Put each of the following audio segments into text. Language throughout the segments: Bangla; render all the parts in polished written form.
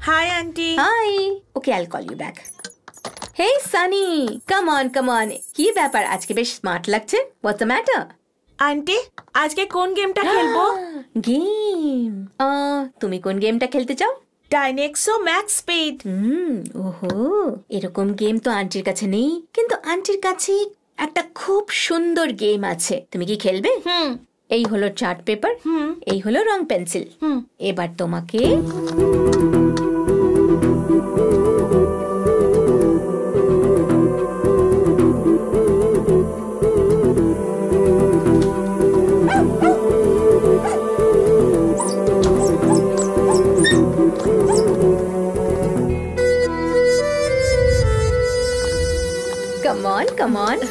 Hi, auntie. Hi. Okay, I'll call you back. Hey, Sunny. Come on, come on. কি ব্যাপার আজকে বেশ স্মার্ট লাগছে? What's the matter? আন্টি আজকে কোন গেমটা খেলবো? গেম। তুমি কোন গেমটা খেলতে চাও? ডাইনেক্সো ম্যাক্স স্পিড। ওহো, এরকম গেম তো আন্টির কাছে নেই, কিন্তু আন্টির কাছে একটা খুব সুন্দর গেম আছে। তুমি কি খেলবে? এই হলো চার্ট পেপার, এই হলো রং পেন্সিল। এবার তোমাকে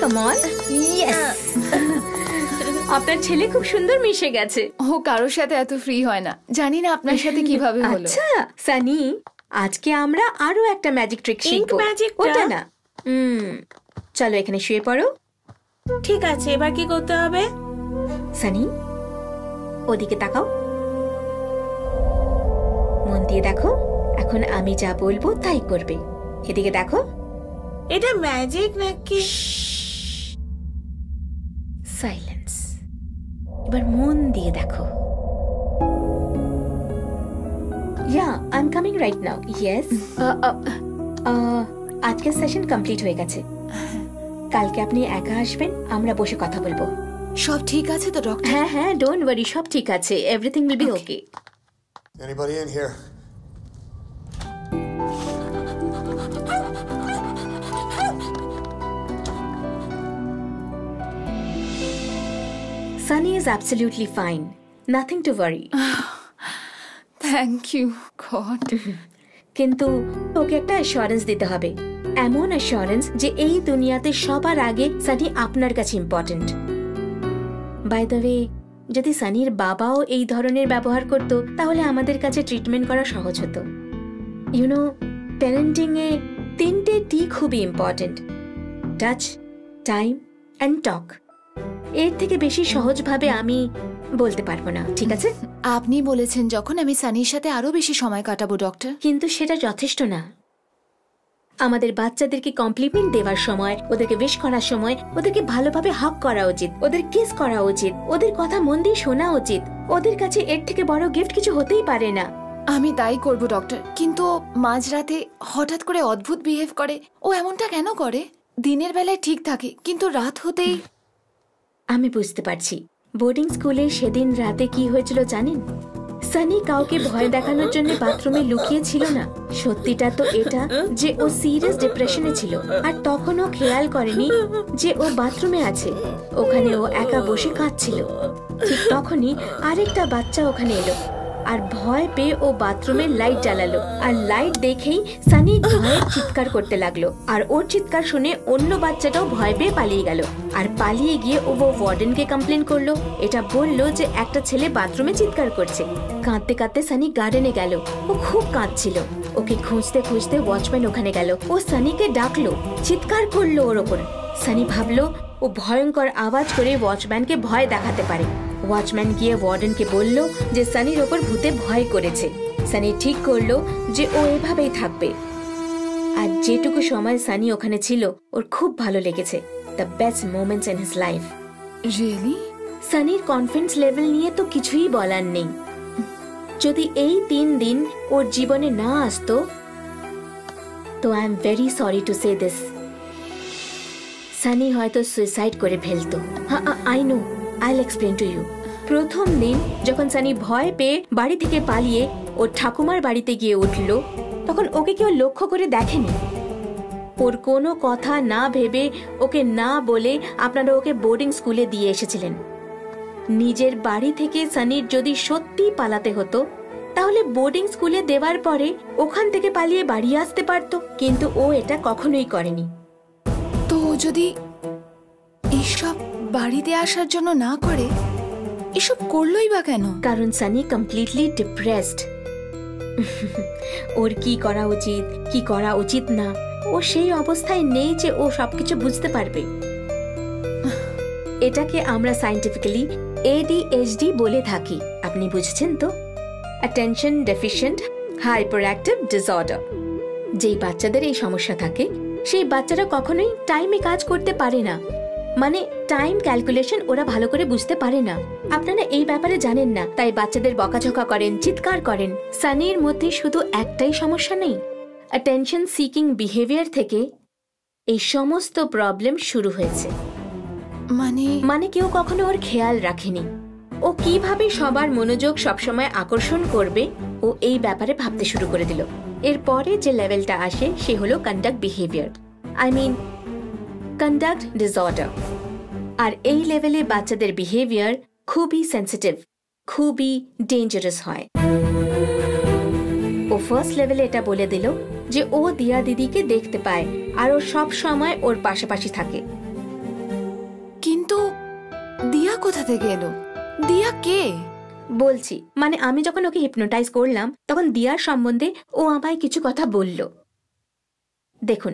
come on. Yes. আপনার ছেলে খুব সুন্দর মিশে গেছে। ও কারোর সাথে এত ফ্রি হয় না, জানি না আপনার সাথে কিভাবে হলো। আচ্ছা সানি, আজকে আমরা আরো একটা ম্যাজিক ট্রিক শিখবো। ওটা না, চলো এখানে শুয়ে পড়ো। ঠিক আছে, এবার কি করতে হবে? সানি, ওদিকে তাকাও, মন দিয়ে দেখো। এখন আমি যা বলবো তাই করবে। এদিকে দেখো। এটা ম্যাজিক নাকি? সাইলেন্স। এবার মন দিয়ে দেখো। Yeah, I am coming right now. Yes, আজকের সেশন কমপ্লিট হয়ে গেছে। কালকে আপনি একা আসবেন, আমরা বসে কথা বলবো। সব ঠিক আছে তো ডক্টর? হ্যাঁ হ্যাঁ, ডোন্ট ওয়ারি, সব ঠিক আছে। Everything will be okay. Anybody in here? Sunny is absolutely fine. Nothing to worry. Thank you God. কিন্তু ওকে একটা অ্যাসুরেন্স দিতে হবে, এমন অ্যাসুরেন্স যে এই দুনিয়াতে সবার আগে সানি আপনার কাছে ইম্পর্টেন্ট। বাই দ্য ওয়ে, যদি সানির বাবাও এই ধরনের ব্যবহার করত তাহলে আমাদের কাছে ট্রিটমেন্ট করা সহজ হতো। ইউনো, প্যারেন্টিং এ 3টে টি খুবই important: touch, time and talk. এর থেকে বেশি সহজভাবে আমি বলতে পারবো না, ঠিক আছে? আপনি বলেছেন যখন, আমি সানির সাথে আরো বেশি সময় কাটাবো ডক্টর। কিন্তু সেটা যথেষ্ট না। আমাদের বাচ্চাদেরকে কমপ্লিমেন্ট দেওয়ার সময়, ওদেরকে উইশ করার সময় ওদেরকে ভালোভাবে হাগ করা উচিত, ওদের কিস করা উচিত, ওদের কথা মন দিয়ে শোনা উচিত। ওদের কাছে এর থেকে বড় গিফট কিছু হতেই পারে না। আমি তাই করব ডক্টর, কিন্তু মাঝরাতে হঠাৎ করে অদ্ভুত বিহেভ করে। ও এমনটা কেন করে? দিনের বেলায় ঠিক থাকে, কিন্তু রাত হতেই। আমি বুঝতে পারছি। বোর্ডিং স্কুলে সেদিন রাতে কি হয়েছিল জানেন? সানি কাউকে ভয় দেখানোর জন্য বাথরুমে লুকিয়ে ছিল না। সত্যিটা তো এটা যে ও সিরিয়াস ডিপ্রেশনে ছিল, আর তখনও খেয়াল করেনি যে ও বাথরুমে আছে। ওখানে ও একা বসে কাঁদছিল। ঠিক তখনই আরেকটা বাচ্চা ওখানে এলো, আর ভয় পেয়ে ও বাথরুমে লাইট জ্বালালো। আর লাইট দেখেই সানি ভয়ে চিৎকার করতে লাগলো, আর ওর চিৎকার শুনে অন্য বাচ্চাটাও ভয় পেয়ে পালিয়ে গেল। আর পালিয়ে গিয়ে ও ওয়ার্ডেনকে কমপ্লেন করলো। এটা বললো যে একটা ছেলে বাথরুমে চিৎকার করছে। কাঁদতে কাঁদতে সানি গার্ডেনে গেল। ও খুব কাঁদছিল। ওকে খুঁজতে খুঁজতে ওয়াচম্যান ওখানে গেল। ও সানিকে ডাকলো, চিৎকার করলো ওর ওপর। সানি ভাবলো ও ভয়ঙ্কর আওয়াজ করে ওয়াচম্যানকে ভয় দেখাতে পারে। ওয়াচম্যান গিয়ে ওয়ার্ডেনকে বলল যে সানির ওপর ভূতে ভয় করেছে। সানি ঠিক করলো যে ও এভাবেই থাকবে। আর যেটুকু সময় সানি ওখানে ছিল ওর খুব ভালো লেগেছে। The best moments in his life. Really? সানির কনফিডেন্স লেভেল নিয়ে তো কিছুই বলার নেই। যদি এই 3 দিন ওর জীবনে না আসতো তো I am very sorry to say this, Sunny হয়তো সুইসাইড করে ফেলতো। I know, I'll explain to you. প্রথম দিন যখন সানি ভয় পেয়ে বাড়ি থেকে পালিয়ে ওর ঠাকুমার বাড়িতে গিয়ে উঠল, তখন ওকে কেউ লক্ষ্য করে দেখেনি। ওর কোনো কথা না ভেবে, ওকে না বলে আপনারা ওকে বোর্ডিং স্কুলে দিয়ে এসেছিলেন। নিজের বাড়ি থেকে সানির যদি সত্যি পালাতে হতো তাহলে বোর্ডিং স্কুলে দেওয়ার পরে ওখান থেকে পালিয়ে বাড়ি আসতে পারতো, কিন্তু ও এটা কখনোই করেনি। তো যদি এইসব বাড়িতে আসার জন্য না করে, এসব করলোই বা কেন? কারণ সানি কমপ্লিটলি ডিপ্রেসড। ওর কি করা উচিত, কি করা উচিত না, ও সেই অবস্থায় নেই যে ও সবকিছু বুঝতে পারবে। এটাকে আমরা সায়েন্টিফিক্যালি ADHD বলে থাকি। আপনি বুঝছেন তো? Attention deficient hyperactive disorder. যেই বাচ্চাদের এই সমস্যা থাকে সেই বাচ্চারা কখনোই টাইমে কাজ করতে পারে না, মানে টাইম ক্যালকুলেশন ওরা ভালো করে বুঝতে পারে না। আপনারা এই ব্যাপারে জানেন না, তাই বাচ্চাদের বকাঝকা করেন, চিৎকার করেন। সানির মধ্যে শুধু একটাই সমস্যা নেই, অ্যাটেনশন সিকিং বিহেভিয়ার থেকে এই সমস্ত প্রবলেম শুরু হয়েছে। মানে কেউ কখনো ওর খেয়াল রাখেনি ও কিভাবে সবার মনোযোগ সবসময় আকর্ষণ করবে, ও এই ব্যাপারে ভাবতে শুরু করে দিল। এরপরে যে লেভেলটা আসে সে হলো কন্ডাক্ট বিহেভিয়ার, কন্ডাক্ট ডিসঅর্ডার। আর এই লেভেলে বাচ্চাদের বিহেভিয়ার খুবই সেন্সিটিভ, খুবই ডেঞ্জারাস হয়। ও ফার্স্ট লেভেলে এটা বলে দিল যে ও দিয়া দিদিকে দেখতে পায় আর ও সব সময় ওর পাশাপাশি থাকে। কিন্তু দিয়া কোথা থেকে এলো? দিয়া কে? বলছি, মানে আমি যখন ওকে হিপনোটাইজ করলাম তখন দিয়ার সম্বন্ধে ও আমায় কিছু কথা বলল। দেখুন,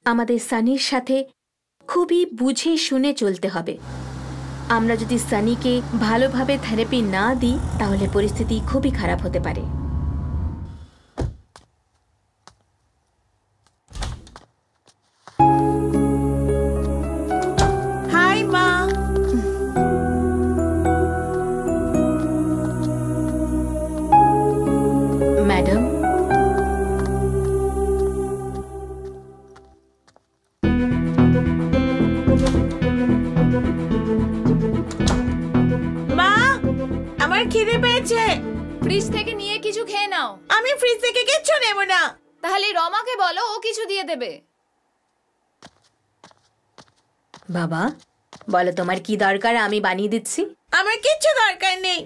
আমাদের সানির সাথে খুবই বুঝে শুনে চলতে হবে। আমরা যদি সানিকে ভালোভাবে থেরাপি না দিই তাহলে পরিস্থিতি খুবই খারাপ হতে পারে। হাই মা। ম্যাডাম, মা, আমার খিদে পেয়েছে। ফ্রিজ থেকে নিয়ে কিছু খেয়ে নাও। আমি ফ্রিজ থেকে কিচ্ছু নেব না। তাহলে রমাকে বলো, ও কিছু দিয়ে দেবে। বাবা বলো তোমার কি দরকার, আমি বানিয়ে দিচ্ছি। আমার কিচ্ছু দরকার নেই।